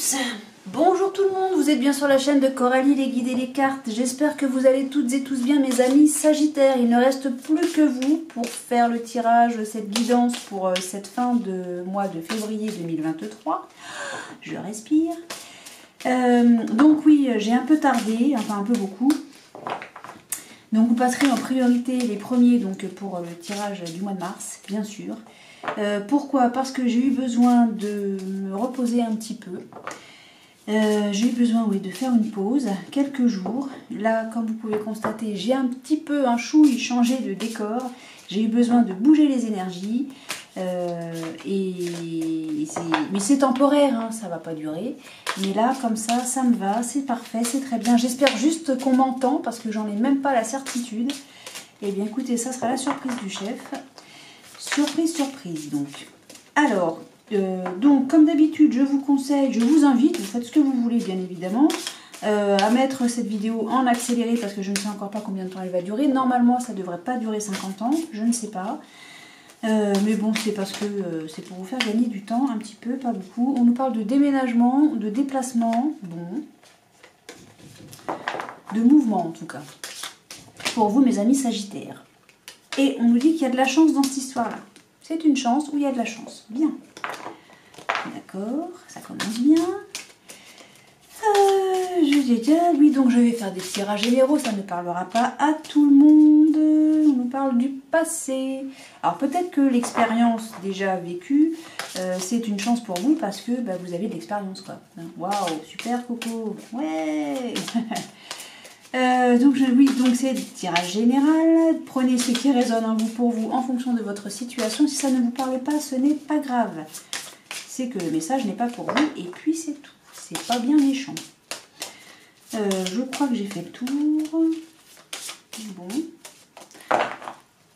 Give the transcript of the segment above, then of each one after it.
Oups. Bonjour tout le monde, vous êtes bien sur la chaîne de Coralie les guides et les cartes. J'espère que vous allez toutes et tous bien mes amis Sagittaires. Il ne reste plus que vous pour faire le tirage, cette guidance pour cette fin de mois de février 2023. Je respire. Donc oui, j'ai un peu tardé, enfin un peu beaucoup. Donc vous passerez en priorité les premiers donc pour le tirage du mois de mars, bien sûr. Pourquoi? Parce que j'ai eu besoin de me reposer un petit peu. J'ai eu besoin de faire une pause, quelques jours. Là, comme vous pouvez constater, j'ai un petit peu un chouille changé de décor. J'ai eu besoin de bouger les énergies. Mais c'est temporaire, hein, ça va pas durer. Mais là, comme ça me va, c'est parfait, c'est très bien. J'espère juste qu'on m'entend parce que j'en ai même pas la certitude. Eh bien, écoutez, ça sera la surprise du chef. Surprise, surprise, donc. Alors, donc, comme d'habitude, je vous conseille, je vous invite, vous faites ce que vous voulez, bien évidemment, à mettre cette vidéo en accéléré parce que je ne sais encore pas combien de temps elle va durer. Normalement, ça ne devrait pas durer 50 ans, je ne sais pas. Mais bon, c'est parce que c'est pour vous faire gagner du temps, un petit peu, pas beaucoup. On nous parle de déménagement, de déplacement, bon, de mouvement en tout cas, pour vous, mes amis Sagittaires. Et on nous dit qu'il y a de la chance dans cette histoire-là. C'est une chance où il y a de la chance. Bien. D'accord, ça commence bien. Oui, donc je vais faire des tirages généraux, ça ne parlera pas à tout le monde. On nous parle du passé. Alors peut-être que l'expérience déjà vécue, c'est une chance pour vous parce que vous avez de l'expérience, quoi. Waouh, super Coco. Ouais. Donc c'est le tirage général. Prenez ce qui résonne en vous pour vous en fonction de votre situation. Si ça ne vous parle pas, ce n'est pas grave. C'est que le message n'est pas pour vous et puis c'est tout. C'est pas bien méchant. Je crois que j'ai fait le tour. Bon.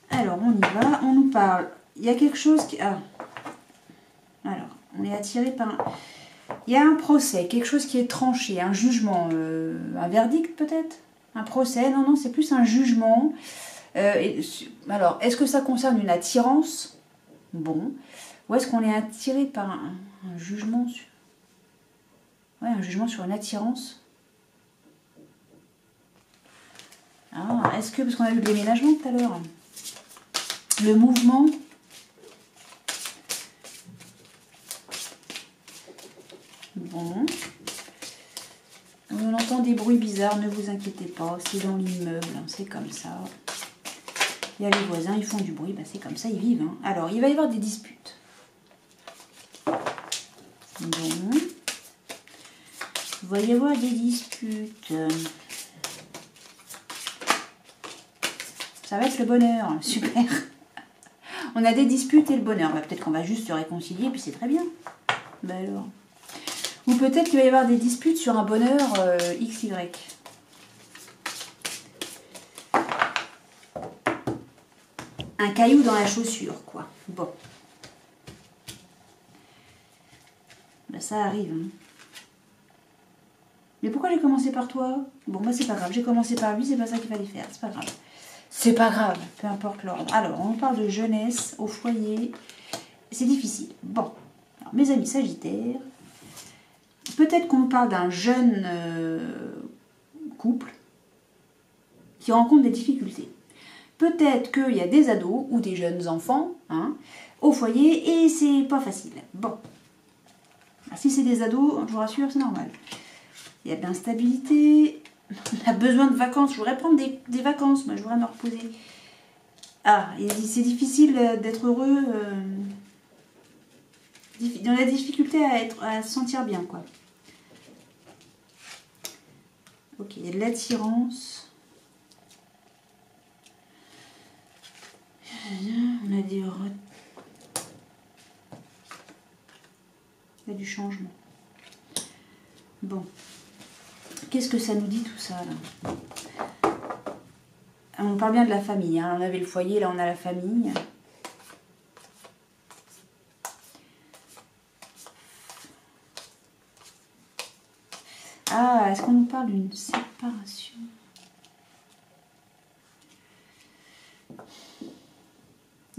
Alors on y va. On nous parle. Il y a quelque chose qui... Ah. Alors, on est attiré par... Il y a un procès, quelque chose qui est tranché, un jugement, un verdict peut-être? Un procès? Non, non, c'est plus un jugement. Alors, est-ce que ça concerne une attirance? Bon. Ou est-ce qu'on est attiré par un jugement sur... Ouais, un jugement sur une attirance. Ah, est-ce que... Parce qu'on a eu le déménagement tout à l'heure. Le mouvement... Bon. On entend des bruits bizarres, ne vous inquiétez pas, c'est dans l'immeuble, hein, c'est comme ça. Il y a les voisins, ils font du bruit, c'est comme ça, ils vivent. Hein. Alors, il va y avoir des disputes. Bon. Il va y avoir des disputes. Ça va être le bonheur, super. On a des disputes et le bonheur. Peut-être qu'on va juste se réconcilier, puis c'est très bien. Alors... Ou peut-être qu'il va y avoir des disputes sur un bonheur XY. Un caillou dans la chaussure, quoi. Bon. Ça arrive. Hein. Mais pourquoi j'ai commencé par toi? Bon, c'est pas grave. J'ai commencé par lui, c'est pas ça qu'il fallait faire. C'est pas grave. C'est pas grave, peu importe l'ordre. Alors, on parle de jeunesse, au foyer. C'est difficile. Bon. Alors, mes amis Sagittaires... Peut-être qu'on parle d'un jeune couple qui rencontre des difficultés. Peut-être qu'il y a des ados ou des jeunes enfants au foyer et c'est pas facile. Bon. Alors, si c'est des ados, je vous rassure, c'est normal. Il y a de l'instabilité. On a besoin de vacances. Je voudrais prendre des vacances. Moi, je voudrais me reposer. Ah, c'est difficile d'être heureux. Dans la difficulté à se sentir bien, quoi. Ok, il y a de l'attirance. On a des... Il y a du changement. Bon. Qu'est-ce que ça nous dit tout ça, là? On parle bien de la famille. Hein. On avait le foyer, là on a la famille. Ah, est-ce qu'on nous parle d'une séparation?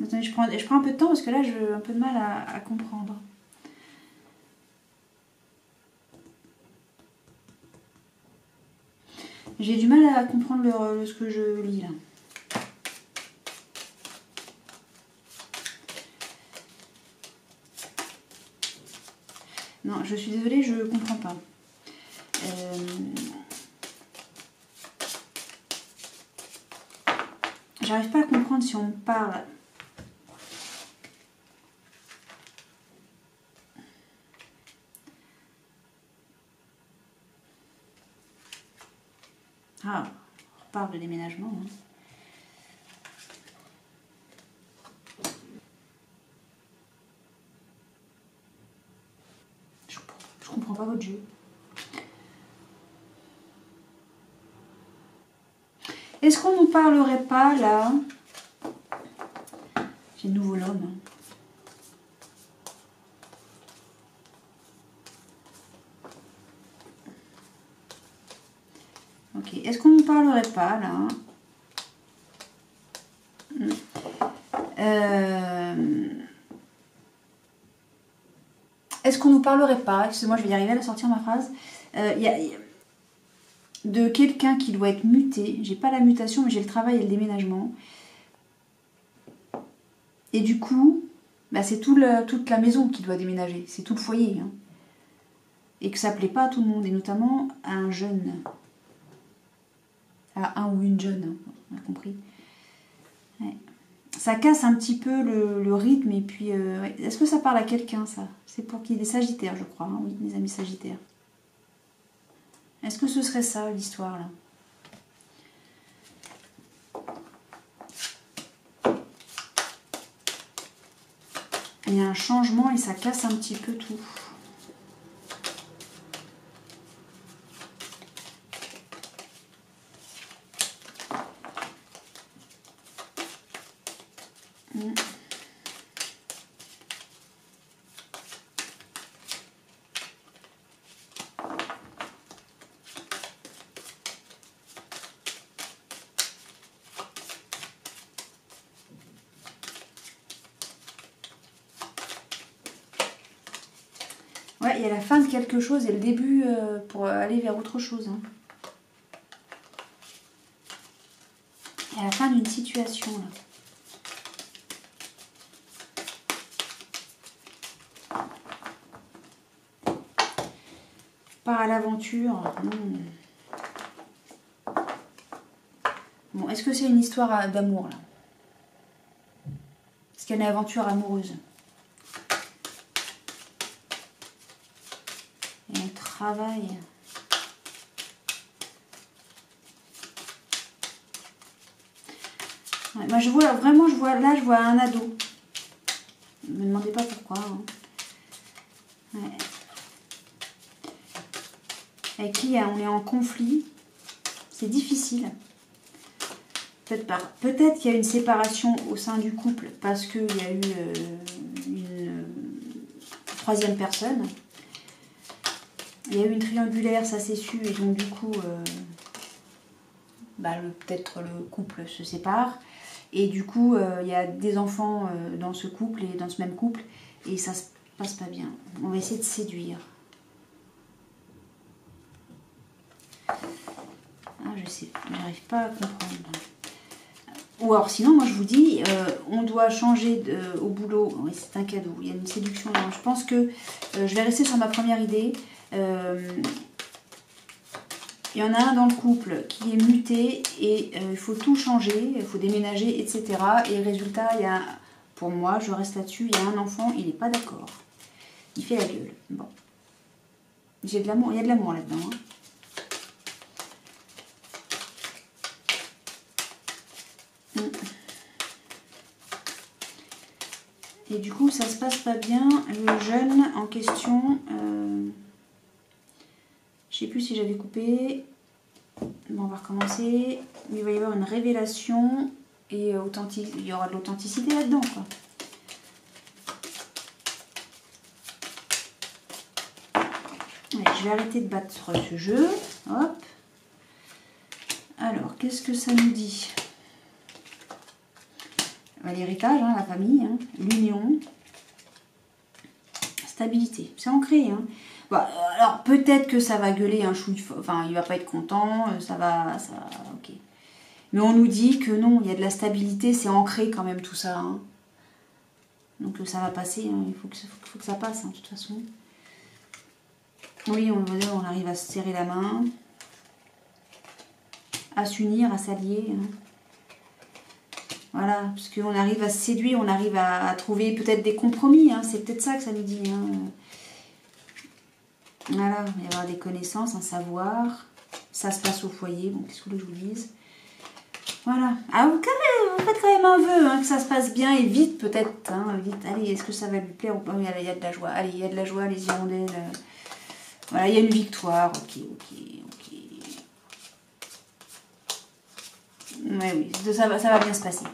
Attendez, je prends un peu de temps parce que là, j'ai un peu de mal à comprendre. J'ai du mal à comprendre ce que je lis là. Non, je suis désolée, je comprends pas. J'arrive pas à comprendre si on me parle. Ah, on reparle de déménagement. Hein. Je comprends pas votre jeu. Est-ce qu'on nous parlerait pas là? J'ai de nouveau l'homme. Hein. Ok, est-ce qu'on nous parlerait pas là? Est-ce qu'on nous parlerait pas, excusez-moi je vais y arriver à sortir ma phrase, de quelqu'un qui doit être muté, j'ai pas la mutation mais j'ai le travail et le déménagement, et du coup, bah, c'est toute la maison qui doit déménager, c'est tout le foyer, hein. Et que ça plaît pas à tout le monde, et notamment à un jeune, à un ou une jeune, hein, on a compris. Ouais. Ça casse un petit peu le rythme, et puis, ouais. Est-ce que ça parle à quelqu'un ça? C'est pour qui? Des Sagittaires je crois, hein, oui, mes amis Sagittaires. Est-ce que ce serait ça l'histoire là? Il y a un changement et ça casse un petit peu tout. Ouais, il y a la fin de quelque chose et le début pour aller vers autre chose. Hein. Il y a la fin d'une situation là. Part à l'aventure. Bon, est-ce que c'est une histoire d'amour là? Est-ce qu'il y a une aventure amoureuse? Et un travail. Ouais, moi je vois vraiment, je vois un ado. Ne me demandez pas pourquoi. Hein. Ouais. Avec qui on est en conflit. C'est difficile. Peut-être qu'il y a une séparation au sein du couple parce qu'il y a eu une troisième personne. Il y a eu une triangulaire, ça s'est su, et donc du coup, peut-être le couple se sépare. Et du coup, il y a des enfants dans ce couple et dans ce même couple, et ça se passe pas bien. On va essayer de séduire. Ah, je sais, j'arrive pas à comprendre. Ou alors sinon, moi je vous dis, on doit changer au boulot. Oui, c'est un cadeau, il y a une séduction. Alors, je pense que je vais rester sur ma première idée. Il y en a un dans le couple qui est muté et il faut tout changer, il faut déménager, etc. Et résultat, il y a, pour moi, je reste là-dessus, il y a un enfant, il n'est pas d'accord. Il fait la gueule. Bon. J'ai de l'amour, il y a de l'amour là-dedans. Hein. Et du coup, ça se passe pas bien. Le jeune en question, je sais plus si j'avais coupé. Bon, on va recommencer. Il va y avoir une révélation et il y aura de l'authenticité là-dedans, quoi. Allez, je vais arrêter de battre ce jeu. Hop. Alors, qu'est-ce que ça nous dit? L'héritage, hein, la famille, hein, l'union, Stabilité, c'est ancré. Hein. Bon, alors peut-être que ça va gueuler un chou, enfin il va pas être content, ok. Mais on nous dit que non, il y a de la stabilité, c'est ancré quand même tout ça. Hein. Donc ça va passer, hein. Il faut que ça passe, hein, de toute façon. Oui, on arrive à se serrer la main, à s'unir, à s'allier. Hein. Voilà, parce qu'on arrive à se séduire, on arrive à trouver peut-être des compromis, hein, c'est peut-être ça que ça nous dit. Hein. Voilà, il va y avoir des connaissances, un savoir, ça se passe au foyer, bon, qu'est-ce que je vous dise. Voilà, ah, vous faites quand même un vœu, hein, que ça se passe bien et vite peut-être, hein, vite, allez, est-ce que ça va lui plaire ou pas? Oui, il y a de la joie, allez, il y a de la joie, les hirondelles, voilà, il y a une victoire, ok. Ouais, oui, ça va bien se passer.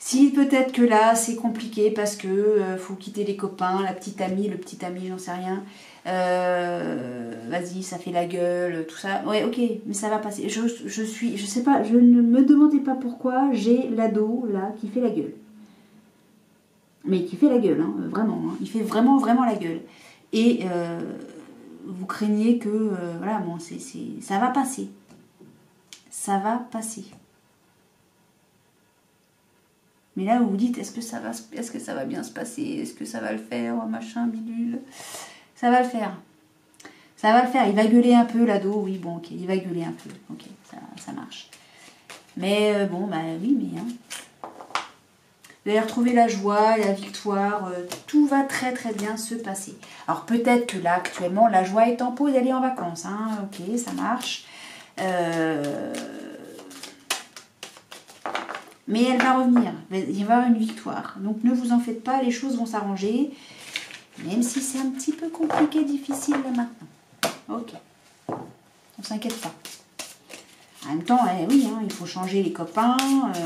Si peut-être que là c'est compliqué parce que faut quitter les copains, la petite amie, le petit ami, j'en sais rien. Vas-y, ça fait la gueule, tout ça. Ouais, ok, mais ça va passer. Je sais pas, je ne me demandez pas pourquoi j'ai l'ado là qui fait la gueule. Mais qui fait la gueule, hein, vraiment. Hein, il fait vraiment la gueule. Et vous craignez que, voilà, bon, ça va passer. Ça va passer. Mais là, vous vous dites, est-ce que ça va bien se passer? Est-ce que ça va le faire? Machin, bidule. Ça va le faire. Ça va le faire. Il va gueuler un peu, l'ado. Oui, bon, ok. Il va gueuler un peu. Ok, ça marche. Mais bon, bah oui, mais... Hein. Vous allez retrouver la joie, la victoire. Tout va très bien se passer. Alors peut-être que là, actuellement, la joie est en pause. Elle est en vacances. Hein. Ok, ça marche. Mais elle va revenir, il va y avoir une victoire. Donc ne vous en faites pas, les choses vont s'arranger. Même si c'est un petit peu compliqué, difficile là maintenant. Ok, on s'inquiète pas. En même temps, oui, hein, il faut changer les copains.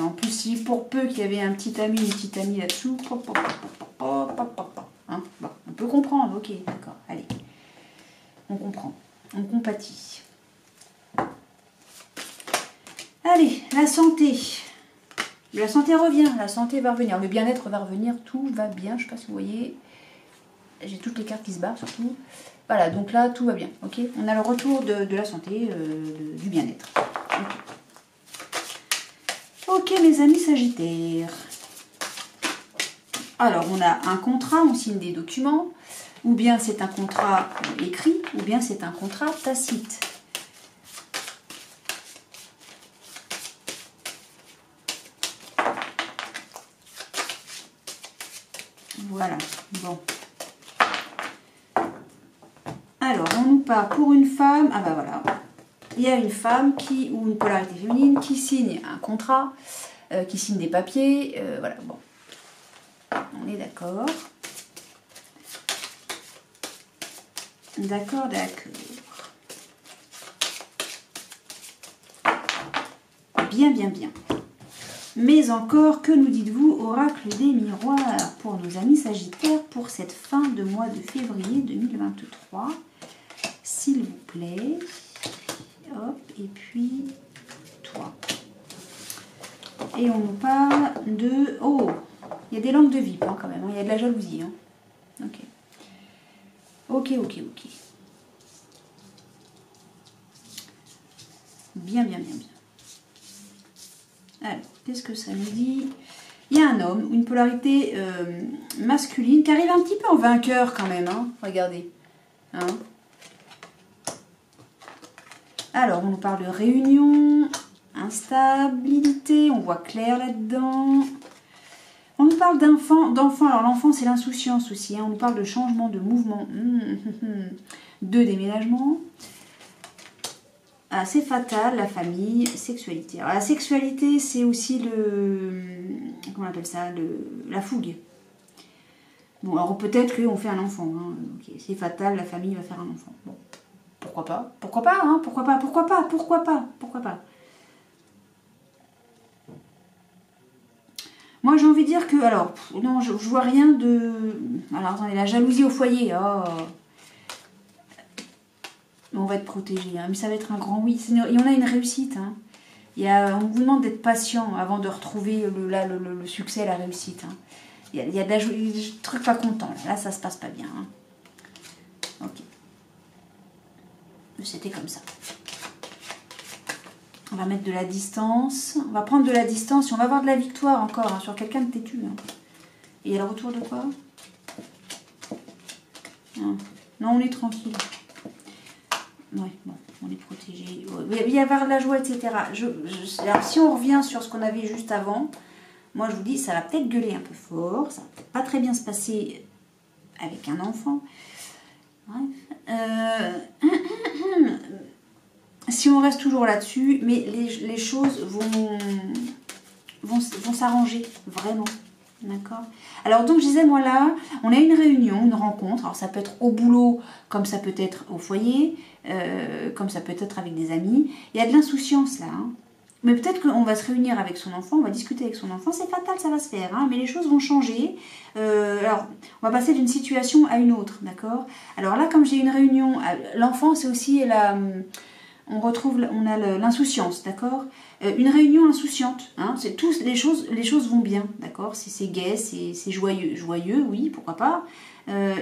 En plus, si pour peu qu'il y avait un petit ami, une petite amie là-dessous. Hein, bon, on peut comprendre, ok, d'accord, allez. On comprend, on compatit. Allez, la santé. La santé revient, la santé va revenir, le bien-être va revenir, tout va bien, je ne sais pas si vous voyez, j'ai toutes les cartes qui se barrent surtout. Voilà, donc là, tout va bien, ok. On a le retour de la santé, du bien-être. Ok, mes amis Sagittaires. Alors, on a un contrat, on signe des documents, ou bien c'est un contrat écrit, ou bien c'est un contrat tacite. Voilà, bon. Alors, on nous parle pour une femme. Ah bah voilà. Il y a une femme ou une polarité féminine qui signe un contrat, qui signe des papiers. Voilà, bon. On est d'accord. D'accord. Bien. Mais encore, que nous dites-vous, oracle des miroirs, pour nos amis Sagittaires, pour cette fin de mois de février 2023, s'il vous plaît. Hop, et puis toi. Et on nous parle de... Oh, il y a des langues de vie hein, quand même, hein. Il y a de la jalousie. Hein. Ok. Bien. Alors, qu'est-ce que ça nous dit? Il y a un homme, une polarité masculine, qui arrive un petit peu en vainqueur quand même. Hein. Regardez. Hein. Alors, on nous parle de réunion, instabilité, on voit clair là-dedans. On nous parle d'enfant. Alors, l'enfant, c'est l'insouciance aussi. Hein. On nous parle de changement, de mouvement, de déménagement. Ah, c'est fatal, la famille, sexualité. Alors, la sexualité, c'est aussi comment on appelle ça, la fougue. Bon, alors peut-être qu'on fait un enfant. Hein. Okay. C'est fatal, la famille va faire un enfant. Bon, pourquoi pas? Pourquoi pas, hein? Pourquoi pas? Moi, j'ai envie de dire que... Alors, non, je vois rien de... Alors, attendez, la jalousie au foyer. Oh. On va être protégé, hein. Mais ça va être un grand oui. Il y en a une réussite. Hein. On vous demande d'être patient avant de retrouver le succès, la réussite. Hein. Il y a des trucs pas contents. Là, ça se passe pas bien. Hein. c'était comme ça. On va mettre de la distance. On va prendre de la distance et on va avoir de la victoire encore hein, sur quelqu'un de têtu. Hein. Et il y a le retour de quoi? Non, on est tranquille. Ouais, bon, on est protégé. Il va y avoir de la joie, etc. Alors, si on revient sur ce qu'on avait juste avant, moi je vous dis, ça va peut-être gueuler un peu fort. Ça va peut-être pas très bien se passer avec un enfant. Bref. Si on reste toujours là-dessus, mais les choses vont s'arranger, vraiment. D'accord. Alors donc je disais, moi là, on a une réunion, une rencontre. Alors ça peut être au boulot, comme ça peut être au foyer, comme ça peut être avec des amis. Il y a de l'insouciance là. Hein. Mais peut-être qu'on va se réunir avec son enfant, on va discuter avec son enfant. C'est fatal, ça va se faire. Hein, mais les choses vont changer. Alors, on va passer d'une situation à une autre. D'accord. Alors là, comme j'ai une réunion, l'enfant c'est aussi la... On a l'insouciance, d'accord. Une réunion insouciante, hein, c'est tous les choses vont bien, d'accord. Si c'est gai, c'est joyeux, oui, pourquoi pas.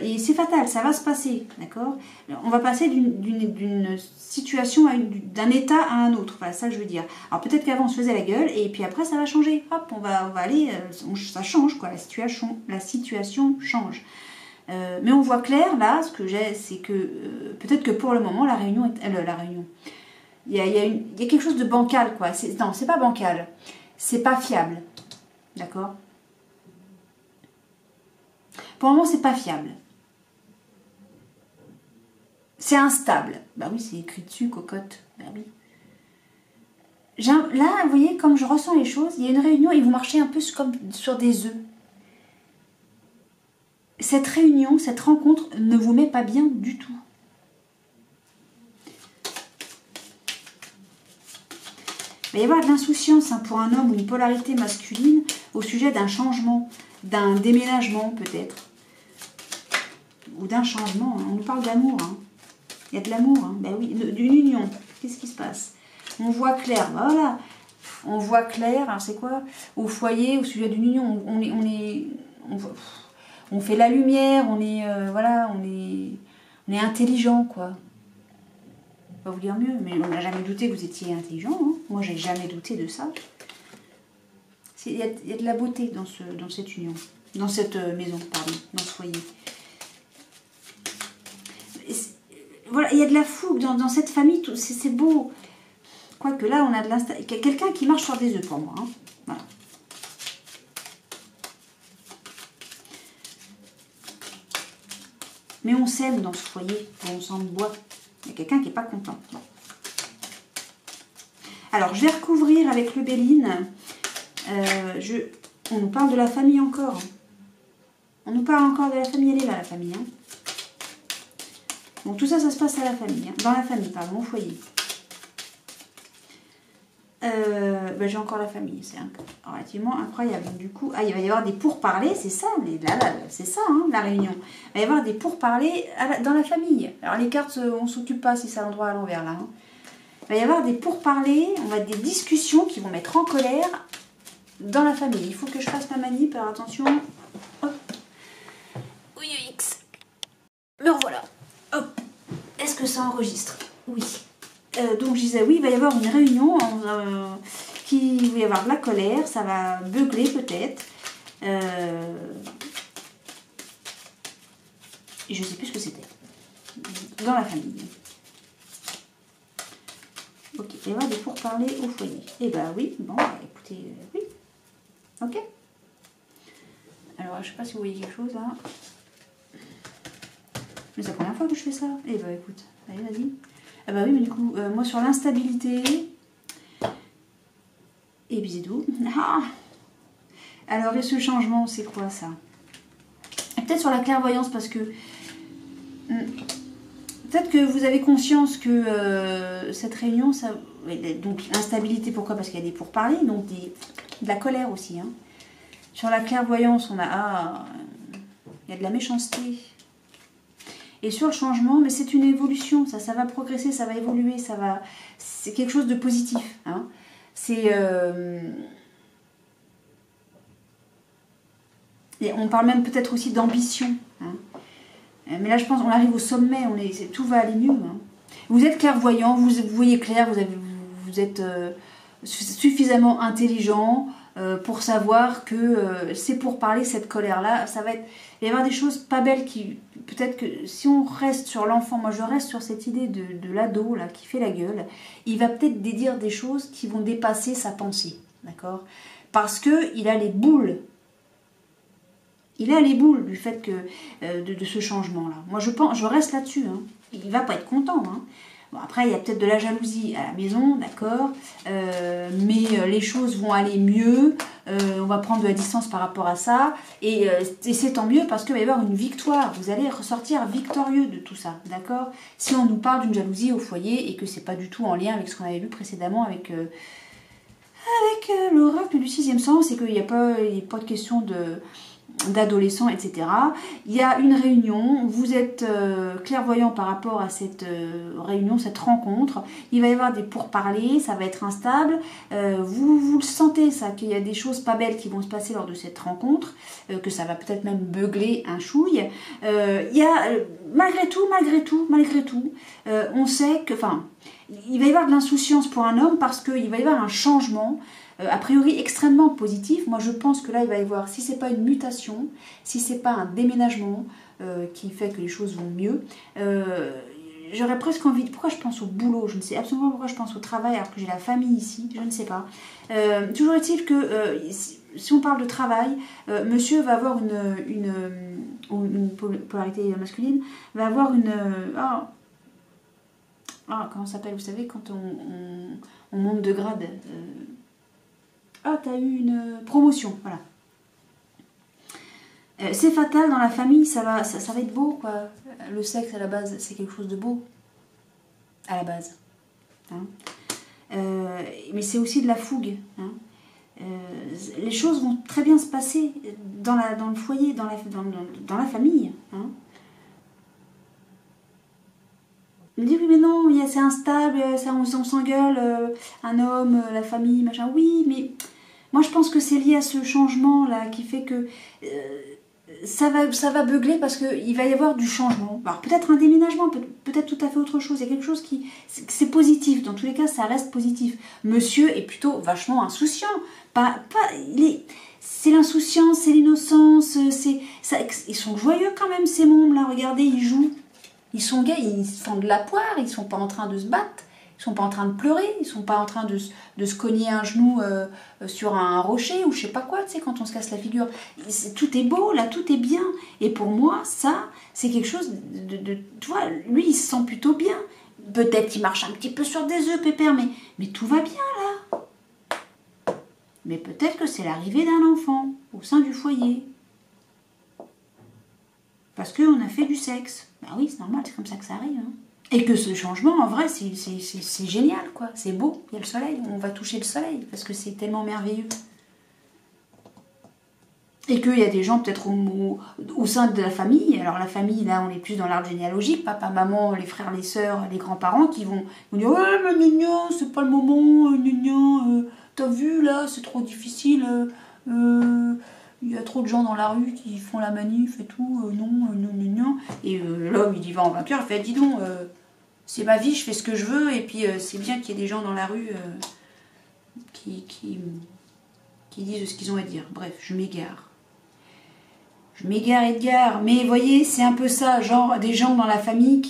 Et c'est fatal, ça va se passer, d'accord. On va passer d'une situation d'un état à un autre, voilà ça que je veux dire. Alors peut-être qu'avant on se faisait la gueule et puis après ça va changer. Hop, on va aller, ça change quoi, la situation change. Mais on voit clair là, ce que j'ai, c'est que peut-être que pour le moment la réunion, il y a quelque chose de bancal quoi. Non, c'est pas bancal, c'est pas fiable, d'accord. Pour le moment c'est pas fiable, c'est instable. Bah oui, c'est écrit dessus, cocotte. Bah oui. Là, vous voyez, comme je ressens les choses, il y a une réunion et vous marchez un peu comme sur des œufs. Cette réunion, cette rencontre ne vous met pas bien du tout. Il va y avoir de l'insouciance hein, pour un homme ou une polarité masculine au sujet d'un changement, d'un déménagement peut-être. Ou d'un changement. Hein. On nous parle d'amour. Hein. Il y a de l'amour. Hein. Ben oui, d'une union. Qu'est-ce qui se passe? On voit clair. Ben voilà. On voit clair. Alors c'est quoi? Au foyer, au sujet d'une union. On fait la lumière, on est intelligent, quoi. Je vais pas vous dire mieux, mais on n'a jamais douté que vous étiez intelligent. Hein. Moi, j'ai jamais douté de ça. Il y a de la beauté dans cette union, dans cette maison, pardon, dans ce foyer. Voilà, il y a de la fougue dans cette famille, c'est beau. Quoique là, on a de quelqu'un qui marche sur des œufs pour moi. Hein. Voilà. Mais on s'aime dans ce foyer, on s'en boit. Il y a quelqu'un qui n'est pas content. Bon. Alors, je vais recouvrir avec le Béline. On nous parle de la famille encore. On nous parle encore de la famille. Elle est là, la famille. Hein. Donc, tout ça, ça se passe à la famille. Hein. Dans la famille, pardon, au foyer. J'ai encore la famille. C'est relativement incroyable. Donc, du coup, il va y avoir des pourparlers. C'est ça, mais là c'est ça, hein, la réunion. Il va y avoir des pourparlers dans la famille. Alors, les cartes, on ne s'occupe pas si c'est à l'endroit à l'envers, là. Hein. Il va y avoir des pourparlers, des discussions qui vont mettre en colère dans la famille. Il faut que je fasse ma manip. Alors, attention. Hop. Oui, X. Me revoilà. Hop. Est-ce que ça enregistre? Oui. Donc je disais oui, il va y avoir une réunion, il va y avoir de la colère, ça va beugler peut-être. Et je ne sais plus ce que c'était. Dans la famille. Ok, il va y avoir des pourparlers au foyer. Eh ben oui, bon, écoutez, oui. Ok. Alors je ne sais pas si vous voyez quelque chose là. Mais c'est la première fois que je fais ça. Eh ben écoute, allez vas-y. Ah bah oui, mais du coup, moi sur l'instabilité, et bisous. Ah alors, et ce changement, c'est quoi ça? Peut-être sur la clairvoyance, parce que peut-être que vous avez conscience que cette réunion, ça, donc l'instabilité, pourquoi? Parce qu'il y a des pourparlers, donc de la colère aussi. Hein. Sur la clairvoyance, il y a de la méchanceté. Et sur le changement, mais c'est une évolution, ça va progresser, ça va évoluer, c'est quelque chose de positif. Hein. Et on parle même peut-être aussi d'ambition. Hein. Mais là, je pense qu'on arrive au sommet, tout va aller mieux. Hein. Vous êtes clairvoyant, vous voyez clair, vous êtes suffisamment intelligent pour savoir que c'est pour parler cette colère-là. Ça va être, il va y avoir des choses pas belles qui, peut-être que si on reste sur l'enfant, moi je reste sur cette idée de l'ado là qui fait la gueule, il va peut-être dire des choses qui vont dépasser sa pensée, d'accord? Parce que il a les boules. Il a les boules du fait que de ce changement-là. Moi je reste là-dessus. Hein. Il va pas être content. Hein. Bon, après, il y a peut-être de la jalousie à la maison, d'accord, mais les choses vont aller mieux, on va prendre de la distance par rapport à ça, et c'est tant mieux parce qu'il va y avoir une victoire, vous allez ressortir victorieux de tout ça, d'accord? Si on nous parle d'une jalousie au foyer et que c'est pas du tout en lien avec ce qu'on avait vu précédemment avec l'oracle du sixième sens, et qu'il n'y a pas de question d'adolescents, etc. Il y a une réunion, vous êtes clairvoyant par rapport à cette réunion, cette rencontre, il va y avoir des pourparlers, ça va être instable, vous le sentez ça, qu'il y a des choses pas belles qui vont se passer lors de cette rencontre, que ça va peut-être même beugler un chouille. Il y a, malgré tout, on sait que, enfin, il va y avoir de l'insouciance pour un homme parce qu'il va y avoir un changement, a priori extrêmement positif. Moi je pense que là il va y avoir, si c'est pas une mutation, si c'est pas un déménagement qui fait que les choses vont mieux, j'aurais presque envie, pourquoi je pense au boulot, je ne sais absolument pas pourquoi je pense au travail alors que j'ai la famille ici, je ne sais pas. Toujours est-il que si on parle de travail, monsieur va avoir une polarité masculine, va avoir comment ça s'appelle, vous savez, quand on monte de grade, t'as eu une promotion, voilà. C'est fatal dans la famille, ça va être beau, quoi. Le sexe, à la base, c'est quelque chose de beau. À la base. Hein. Mais c'est aussi de la fougue. Hein. Les choses vont très bien se passer dans le foyer, dans la famille. Hein. Il me dit, oui, mais non, c'est instable, on s'engueule, un homme, la famille, machin. Oui, mais moi, je pense que c'est lié à ce changement-là qui fait que ça va beugler parce qu'il va y avoir du changement. Alors, peut-être un déménagement, peut-être tout à fait autre chose. Il y a quelque chose c'est positif. Dans tous les cas, ça reste positif. Monsieur est plutôt vachement insouciant. C'est l'insouciance, c'est l'innocence. Ils sont joyeux quand même, ces mômes-là. Regardez, ils jouent. Ils sont gays, ils font de la poire, ils sont pas en train de se battre, ils sont pas en train de pleurer, ils sont pas en train de se cogner un genou sur un rocher ou je sais pas quoi, tu sais, quand on se casse la figure. Tout est beau, là, tout est bien. Et pour moi, ça, c'est quelque chose tu vois, lui, il se sent plutôt bien. Peut-être qu'il marche un petit peu sur des œufs, pépère, mais tout va bien, là. Mais peut-être que c'est l'arrivée d'un enfant au sein du foyer. Parce qu'on a fait du sexe. Ben oui, c'est normal, c'est comme ça que ça arrive. Hein. Et que ce changement, en vrai, c'est génial, quoi. C'est beau, il y a le soleil, on va toucher le soleil, parce que c'est tellement merveilleux. Et qu'il y a des gens peut-être au sein de la famille, alors la famille, là, on est plus dans l'arbre généalogique, papa, maman, les frères, les sœurs, les grands-parents, qui vont dire « Ouais, mais gna, c'est pas le moment, gna, t'as vu, là, c'est trop difficile, il y a trop de gens dans la rue qui font la manif et tout, non. Et l'homme, il y va en vainqueur, il fait, dis donc, c'est ma vie, je fais ce que je veux, et puis c'est bien qu'il y ait des gens dans la rue qui disent ce qu'ils ont à dire. Bref, je m'égare. Edgar, mais vous voyez, c'est un peu ça, genre des gens dans la famille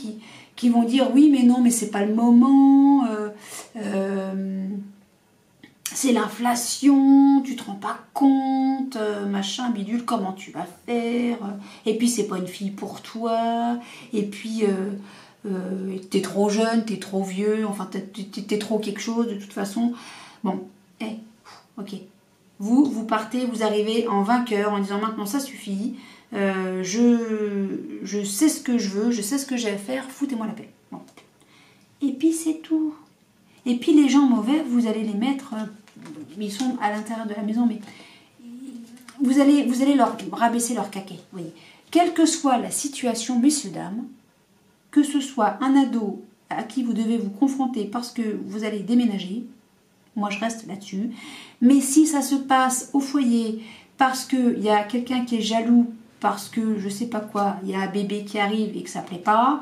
qui vont dire, oui, mais non, mais c'est pas le moment, c'est l'inflation, tu te rends pas compte, machin, bidule, comment tu vas faire? Et puis c'est pas une fille pour toi, et puis t'es trop jeune, t'es trop vieux, enfin t'es trop quelque chose de toute façon. Bon, ok. Vous partez, vous arrivez en vainqueur en disant maintenant ça suffit, je sais ce que je veux, je sais ce que j'ai à faire, foutez-moi la paix. Bon. Et puis c'est tout. Et puis les gens mauvais, vous allez les mettre, ils sont à l'intérieur de la maison, mais vous allez leur rabaisser leur caquet. Oui. Quelle que soit la situation, messieurs, dames, que ce soit un ado à qui vous devez vous confronter parce que vous allez déménager, moi je reste là-dessus, mais si ça se passe au foyer parce qu'il y a quelqu'un qui est jaloux parce que je sais pas quoi, il y a un bébé qui arrive et que ça plaît pas.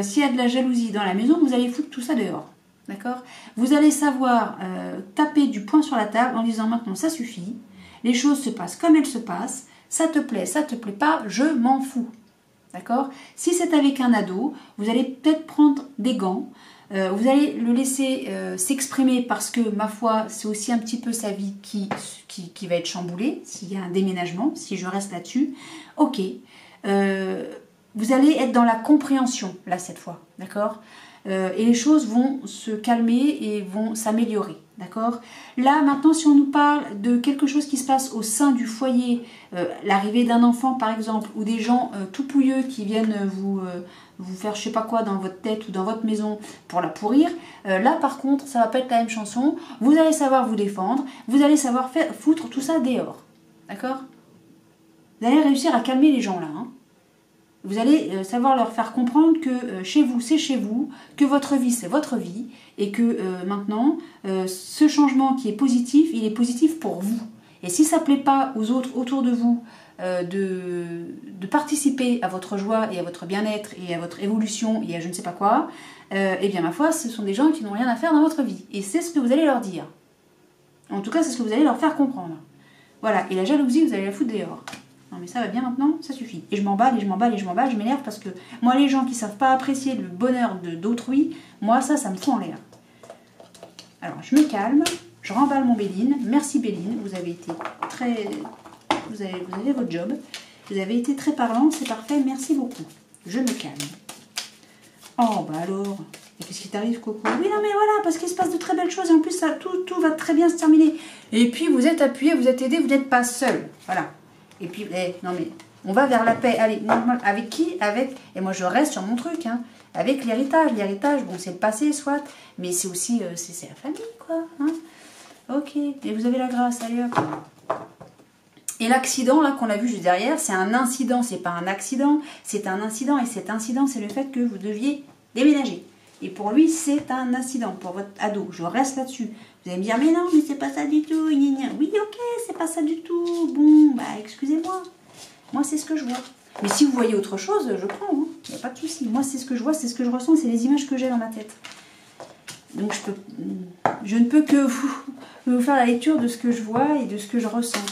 S'il y a de la jalousie dans la maison, vous allez foutre tout ça dehors. D'accord? Vous allez savoir taper du poing sur la table en disant maintenant ça suffit, les choses se passent comme elles se passent, ça te plaît pas, je m'en fous. D'accord? Si c'est avec un ado, vous allez peut-être prendre des gants, vous allez le laisser s'exprimer parce que, ma foi, c'est aussi un petit peu sa vie qui va être chamboulée, s'il y a un déménagement, si je reste là-dessus. Ok. Vous allez être dans la compréhension, là, cette fois. D'accord? Et les choses vont se calmer et vont s'améliorer, d'accord? Là, maintenant, si on nous parle de quelque chose qui se passe au sein du foyer, l'arrivée d'un enfant, par exemple, ou des gens tout pouilleux qui viennent vous faire je sais pas quoi dans votre tête ou dans votre maison pour la pourrir, là, par contre, ça va pas être la même chanson. Vous allez savoir vous défendre, vous allez savoir foutre tout ça dehors, d'accord? Vous allez réussir à calmer les gens, là, hein. Vous allez savoir leur faire comprendre que chez vous, c'est chez vous, que votre vie, c'est votre vie, et que maintenant, ce changement qui est positif, il est positif pour vous. Et si ça ne plaît pas aux autres autour de vous de participer à votre joie et à votre bien-être et à votre évolution et à je ne sais pas quoi, eh bien, ma foi, ce sont des gens qui n'ont rien à faire dans votre vie. Et c'est ce que vous allez leur dire. En tout cas, c'est ce que vous allez leur faire comprendre. Voilà, et la jalousie, vous allez la foutre dehors. Non mais ça va bien maintenant, ça suffit. Et je m'emballe, et je m'emballe, et je m'emballe, je m'énerve parce que moi les gens qui savent pas apprécier le bonheur d'autrui, moi ça me fout en l'air. Alors je me calme, je remballe mon Béline. Merci Béline, vous avez été très... Vous avez votre job. Vous avez été très parlant, c'est parfait, merci beaucoup. Je me calme. Oh bah alors, et qu'est-ce qui t'arrive Coco? Oui non mais voilà, parce qu'il se passe de très belles choses et en plus ça, tout va très bien se terminer. Et puis vous êtes appuyé, vous êtes aidé, vous n'êtes pas seul. Voilà. Et puis, non mais, on va vers la paix. Allez, normal. Avec qui? Avec... Et moi, je reste sur mon truc, hein. Avec l'héritage. L'héritage, bon, c'est le passé, soit. Mais c'est aussi, c'est la famille, quoi. Hein. Ok. Et vous avez la grâce, allez hop. Et l'accident, là, qu'on a vu juste derrière, c'est un incident. C'est pas un accident, c'est un incident. Et cet incident, c'est le fait que vous deviez déménager. Et pour lui, c'est un incident, pour votre ado. Je reste là-dessus. Vous allez me dire, mais non, mais c'est pas ça du tout. Gna gna. Oui, ok, c'est pas ça du tout. Bon, bah, excusez-moi. Moi, c'est ce que je vois. Mais si vous voyez autre chose, je prends. Il n'y a pas de souci. Moi, c'est ce que je vois, c'est ce que je ressens, c'est les images que j'ai dans ma tête. Donc, je ne peux que vous faire la lecture de ce que je vois et de ce que je ressens.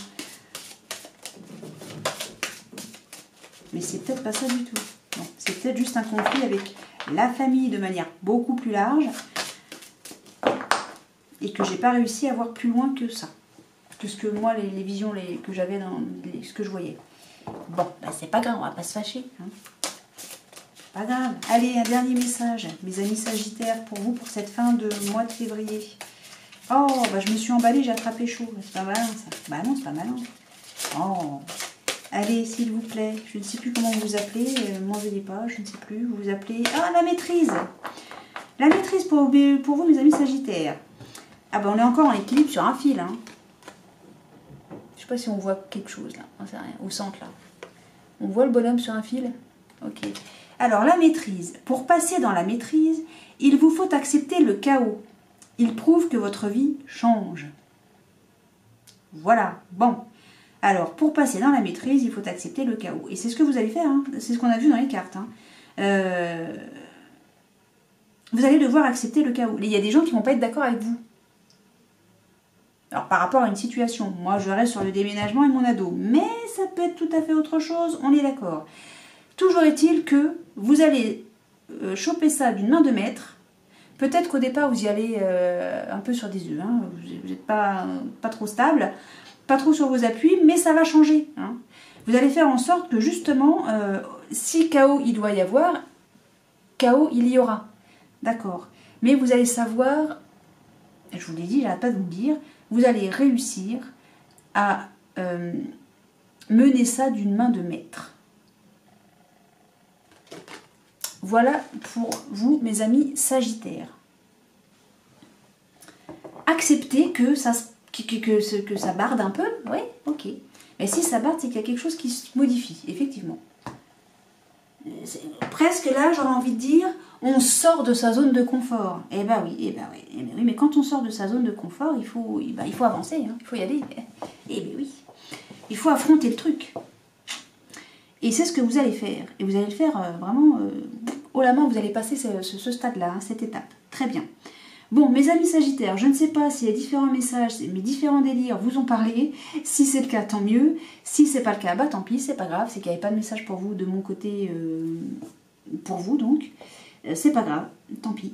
Mais c'est peut-être pas ça du tout. Non, c'est peut-être juste un conflit avec la famille de manière beaucoup plus large et que j'ai pas réussi à voir plus loin que ça, que ce que moi les visions que j'avais dans ce que je voyais. Bon, bah c'est pas grave, on va pas se fâcher, hein. Pas grave. Allez, un dernier message, mes amis Sagittaires, pour vous pour cette fin de mois de février. Oh, bah je me suis emballée, j'ai attrapé chaud. C'est pas malin ça. Bah non, c'est pas malin. Oh. Allez, s'il vous plaît, je ne sais plus comment vous vous appelez, m'en veuillez pas, je ne sais plus, vous vous appelez... Ah, la maîtrise. La maîtrise pour vous, mes amis Sagittaires. Ah ben, on est encore en équilibre sur un fil, hein. Je sais pas si on voit quelque chose, là, on sait rien, au centre, là. On voit le bonhomme sur un fil? Ok. Alors, la maîtrise. Pour passer dans la maîtrise, il vous faut accepter le chaos. Il prouve que votre vie change. Voilà, bon. Alors, pour passer dans la maîtrise, il faut accepter le chaos. Et c'est ce que vous allez faire, hein. C'est ce qu'on a vu dans les cartes. Hein. Vous allez devoir accepter le chaos. Il y a des gens qui ne vont pas être d'accord avec vous. Alors, par rapport à une situation, moi, je reste sur le déménagement et mon ado. Mais ça peut être tout à fait autre chose, on est d'accord. Toujours est-il que vous allez choper ça d'une main de maître. Peut-être qu'au départ, vous y allez un peu sur des œufs. Hein. Vous n'êtes pas trop stable. Pas trop sur vos appuis, mais ça va changer. Hein. Vous allez faire en sorte que justement, si chaos il doit y avoir, chaos il y aura. D'accord. Mais vous allez savoir, je vous l'ai dit, j'arrête pas de vous le dire, vous allez réussir à mener ça d'une main de maître. Voilà pour vous, mes amis Sagittaires. Acceptez que ça barde un peu, oui, ok. Mais si ça barde, c'est qu'il y a quelque chose qui se modifie, effectivement. Presque là, j'aurais envie de dire, on sort de sa zone de confort. Eh ben oui, mais quand on sort de sa zone de confort, il faut avancer, hein, il faut y aller. Eh ben oui, il faut affronter le truc. Et c'est ce que vous allez faire. Et vous allez le faire vraiment haut la main, vous allez passer ce stade-là, hein, cette étape. Très bien. Bon, mes amis Sagittaires, je ne sais pas si les différents messages, mes différents délires vous ont parlé. Si c'est le cas, tant mieux. Si c'est pas le cas, bah tant pis, c'est pas grave. C'est qu'il n'y avait pas de message pour vous de mon côté, pour vous donc. C'est pas grave, tant pis.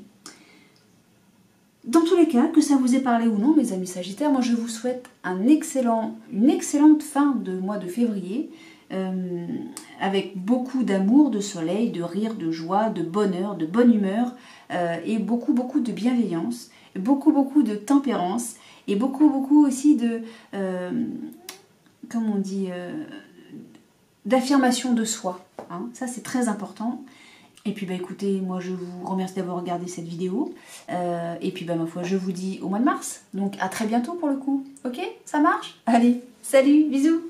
Dans tous les cas, que ça vous ait parlé ou non, mes amis Sagittaires, moi je vous souhaite une excellente fin de mois de février, avec beaucoup d'amour, de soleil, de rire, de joie, de bonheur, de bonne humeur, et beaucoup de bienveillance, beaucoup de tempérance, et beaucoup aussi de, comment on dit, d'affirmation de soi. Hein. Ça c'est très important. Et puis bah écoutez, moi je vous remercie d'avoir regardé cette vidéo. Et puis bah ma foi, je vous dis au mois de mars. Donc à très bientôt pour le coup. Ok? Ça marche? Allez, salut, bisous!